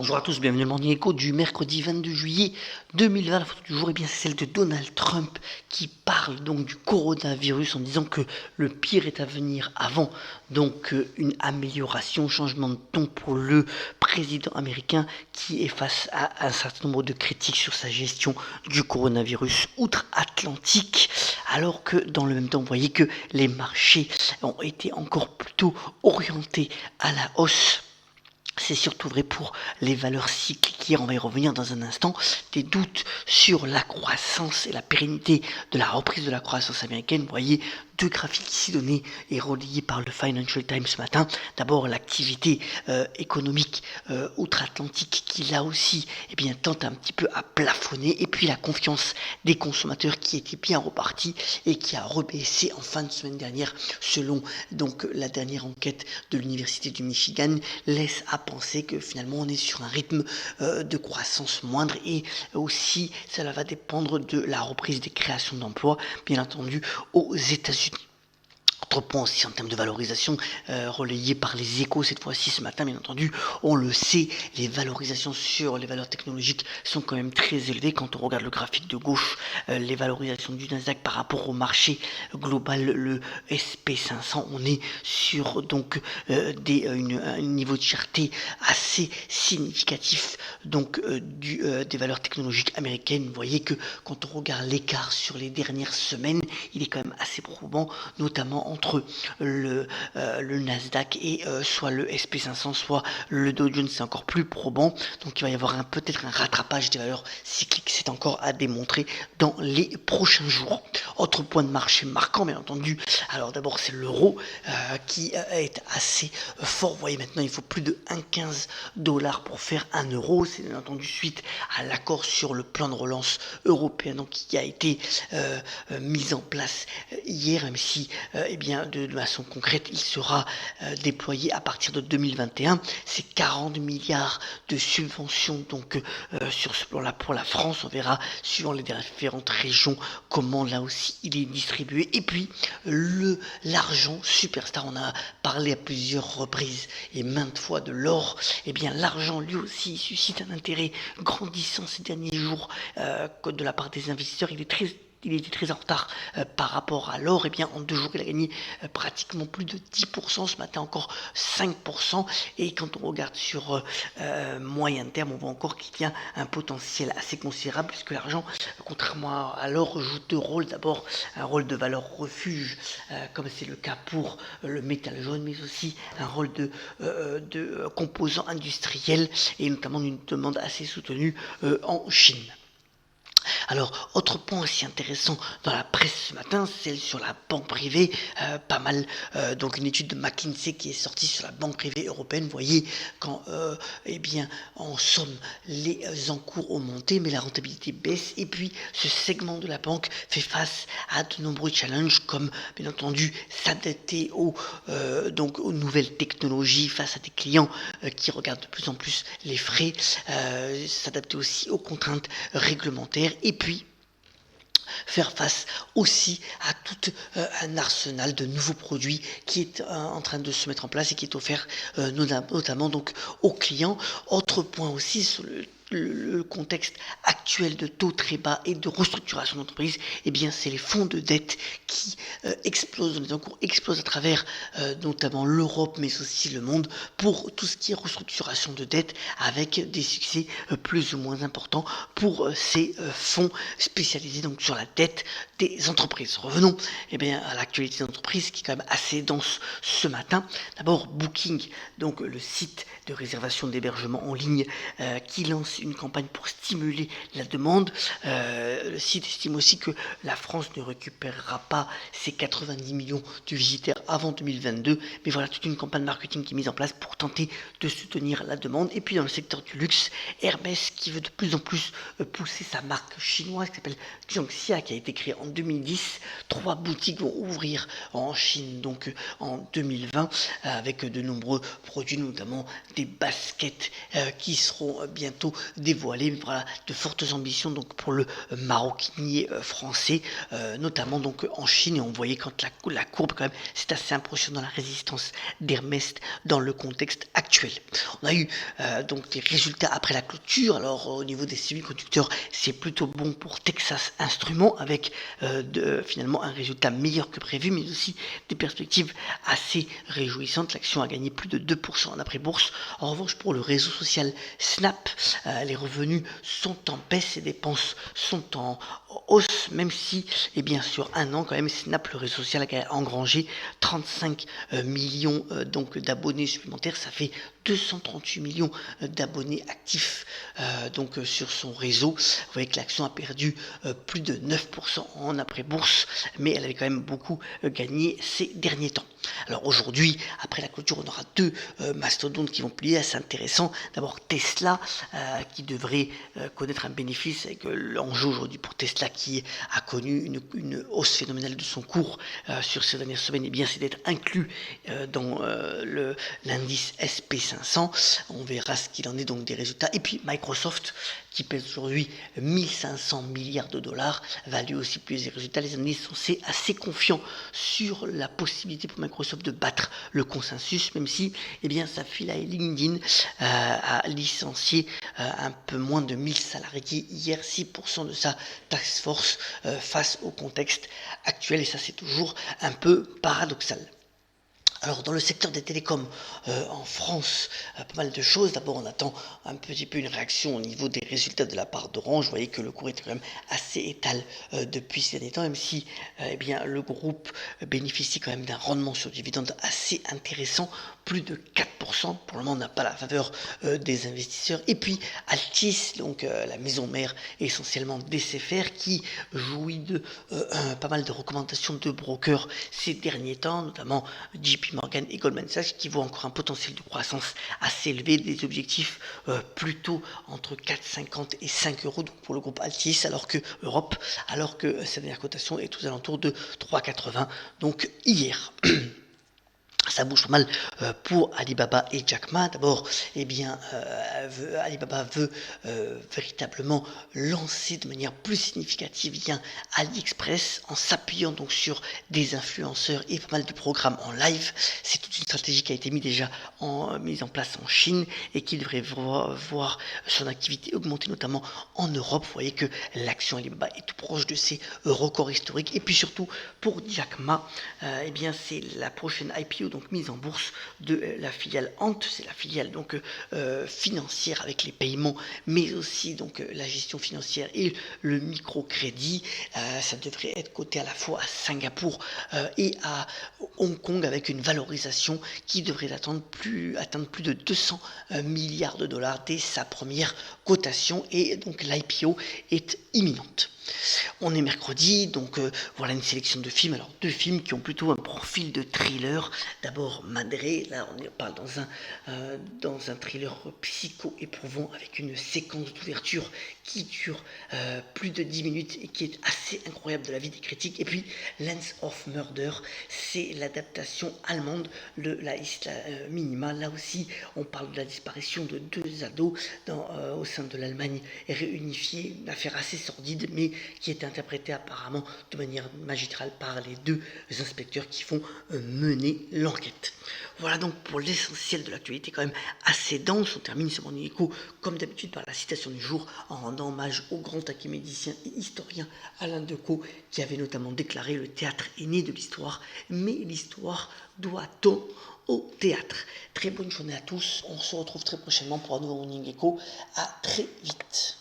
Bonjour à tous, bienvenue dans le Morning Echo du mercredi 22 juillet 2020. La photo du jour, c'est celle de Donald Trump qui parle donc du coronavirus en disant que le pire est à venir avant une amélioration, changement de ton pour le président américain qui est face à un certain nombre de critiques sur sa gestion du coronavirus outre-Atlantique, alors que dans le même temps, vous voyez que les marchés ont été encore plutôt orientés à la hausse. C'est surtout vrai pour les valeurs cycliques. On va y revenir dans un instant. Des doutes sur la croissance et la pérennité de la reprise de la croissance américaine. Vous voyez deux graphiques ici donnés et relayés par le Financial Times ce matin. D'abord l'activité économique outre-Atlantique qui là aussi tente un petit peu à plafonner. Et puis la confiance des consommateurs qui était bien repartie et qui a rebaissé en fin de semaine dernière selon la dernière enquête de l'Université du Michigan laisse à penser que finalement on est sur un rythme de croissance moindre et aussi cela va dépendre de la reprise des créations d'emplois bien entendu aux États-Unis. Autre point aussi en termes de valorisation relayé par les Échos cette fois-ci ce matin, bien entendu, on le sait, les valorisations sur les valeurs technologiques sont quand même très élevées. Quand on regarde le graphique de gauche, les valorisations du Nasdaq par rapport au marché global, le SP500, on est sur un niveau de cherté assez significatif des valeurs technologiques américaines. Vous voyez que quand on regarde l'écart sur les dernières semaines, il est quand même assez probant, notamment entre le Nasdaq et soit le SP500, soit le Dow Jones. C'est encore plus probant. Donc il va y avoir peut-être un rattrapage des valeurs cycliques. C'est encore à démontrer dans les prochains jours. Autre point de marché marquant, bien entendu. Alors d'abord, c'est l'euro qui est assez fort. Vous voyez maintenant, il faut plus de 1,15 $ pour faire un euro. C'est bien entendu suite à l'accord sur le plan de relance européen qui a été mis en place hier, même si de façon concrète, il sera déployé à partir de 2021. C'est 40 milliards de subventions sur ce plan-là pour la France. On verra suivant les différentes régions comment là aussi il est distribué. Et puis l'argent superstar, on a parlé à plusieurs reprises et maintes fois de l'or. L'argent lui aussi suscite un intérêt grandissant ces derniers jours de la part des investisseurs. Il était très en retard par rapport à l'or. En 2 jours, il a gagné pratiquement plus de 10%, ce matin encore 5%. Et quand on regarde sur moyen terme, on voit encore qu'il y a un potentiel assez considérable, puisque l'argent, contrairement à l'or, joue deux rôles. D'abord, un rôle de valeur refuge, comme c'est le cas pour le métal jaune, mais aussi un rôle de composant industriel, et notamment d'une demande assez soutenue en Chine. Alors, autre point aussi intéressant dans la presse ce matin, celle sur la banque privée, pas mal, une étude de McKinsey qui est sortie sur la banque privée européenne. Vous voyez quand, en somme, les encours ont monté, mais la rentabilité baisse, et puis ce segment de la banque fait face à de nombreux challenges, comme bien entendu s'adapter aux nouvelles technologies face à des clients qui regardent de plus en plus les frais, s'adapter aussi aux contraintes réglementaires, et puis faire face aussi à tout un arsenal de nouveaux produits qui est en train de se mettre en place et qui est offert notamment aux clients. Autre point aussi sur le contexte actuel de taux très bas et de restructuration d'entreprise, c'est les fonds de dette qui explosent, les encours explosent à travers notamment l'Europe, mais aussi le monde, pour tout ce qui est restructuration de dette, avec des succès plus ou moins importants pour ces fonds spécialisés sur la dette des entreprises. Revenons à l'actualité des entreprises qui est quand même assez dense ce matin. D'abord Booking, le site de réservation d'hébergement en ligne qui lance une campagne pour stimuler la demande. Le site estime aussi que la France ne récupérera pas ses 90 millions de visiteurs avant 2022, mais voilà toute une campagne marketing qui est mise en place pour tenter de soutenir la demande. Et puis dans le secteur du luxe, Hermès qui veut de plus en plus pousser sa marque chinoise qui s'appelle Jiangxia, qui a été créée en 2010. 3 boutiques vont ouvrir en Chine en 2020 avec de nombreux produits, notamment des baskets qui seront bientôt dévoilé, voilà, de fortes ambitions donc pour le maroquinier français, notamment donc en Chine, et on voyait quand la courbe quand même, c'est assez impressionnant la résistance d'Hermès dans le contexte actuel. On a eu donc des résultats après la clôture. Alors au niveau des semi-conducteurs, c'est plutôt bon pour Texas Instruments avec finalement un résultat meilleur que prévu, mais aussi des perspectives assez réjouissantes. L'action a gagné plus de 2% en après-bourse. En revanche, pour le réseau social Snap, les revenus sont en baisse, les dépenses sont en hausse, même si, eh bien, sur un an, quand même, Snap, le réseau social, a engrangé 35 millions donc d'abonnés supplémentaires. Ça fait 238 millions d'abonnés actifs donc sur son réseau. Vous voyez que l'action a perdu plus de 9% en après-bourse, mais elle avait quand même beaucoup gagné ces derniers temps. Alors aujourd'hui, après la clôture, on aura deux mastodontes qui vont plier, assez intéressants. D'abord Tesla, qui devrait connaître un bénéfice, avec l'enjeu aujourd'hui pour Tesla qui a connu une hausse phénoménale de son cours sur ces dernières semaines, et bien c'est d'être inclus dans l'indice SP500. On verra ce qu'il en est donc des résultats. Et puis Microsoft, qui pèse aujourd'hui 1500 milliards de dollars, va lui aussi publier les résultats. Les analystes sont assez confiants sur la possibilité pour Microsoft de battre le consensus, même si eh bien, sa filiale LinkedIn a licencié un peu moins de 1000 salariés hier, 6% de sa task force face au contexte actuel, et ça c'est toujours un peu paradoxal. Alors dans le secteur des télécoms en France, pas mal de choses. D'abord on attend un petit peu une réaction au niveau des résultats de la part d'Orange. Vous voyez que le cours est quand même assez étal depuis ces derniers temps, même si eh bien, le groupe bénéficie quand même d'un rendement sur dividende assez intéressant, plus de 4%. Pour le moment on n'a pas la faveur des investisseurs. Et puis Altis, donc la maison mère essentiellement d'SFR, qui jouit de pas mal de recommandations de brokers ces derniers temps, notamment JP Morgan et Goldman Sachs, qui voient encore un potentiel de croissance assez élevé, des objectifs plutôt entre 4,50 et 5 euros donc pour le groupe Altis, alors que sa dernière cotation est aux alentours de 3,80 donc hier. Ça bouge pas mal pour Alibaba et Jack Ma. D'abord, eh bien, Alibaba veut véritablement lancer de manière plus significative AliExpress en s'appuyant donc sur des influenceurs et pas mal de programmes en live. C'est toute une stratégie qui a été mise en place en Chine et qui devrait voir son activité augmenter notamment en Europe. Vous voyez que l'action Alibaba est tout proche de ses records historiques. Et puis surtout pour Jack Ma, eh bien, c'est la prochaine IPO donc mise en bourse de la filiale Ant, c'est la filiale donc financière avec les paiements, mais aussi donc la gestion financière et le microcrédit. Ça devrait être coté à la fois à Singapour et à Hong Kong avec une valorisation qui devrait atteindre plus de 200 milliards de dollars dès sa première cotation, et donc l'IPO est imminente. On est mercredi, donc voilà une sélection de films. Alors deux films qui ont plutôt un profil de thriller. D'abord Madré, là on parle dans un thriller psycho-éprouvant avec une séquence d'ouverture qui dure plus de 10 minutes et qui est assez incroyable de la vie des critiques. Et puis Lens of Murder, c'est l'adaptation allemande de la Isla Minima. Là aussi on parle de la disparition de deux ados au sein de l'Allemagne réunifiée, une affaire assez sordide mais qui est interprétée apparemment de manière magistrale par les deux inspecteurs qui vont mener l'enquête. Voilà donc pour l'essentiel de l'actualité quand même assez dense. On termine ce Morning Echo comme d'habitude par la citation du jour en rendant hommage au grand académicien et historien Alain Decaux, qui avait notamment déclaré: le théâtre est né de l'histoire, mais l'histoire doit-on au théâtre. Très bonne journée à tous, on se retrouve très prochainement pour un nouveau Morning Echo. À très vite.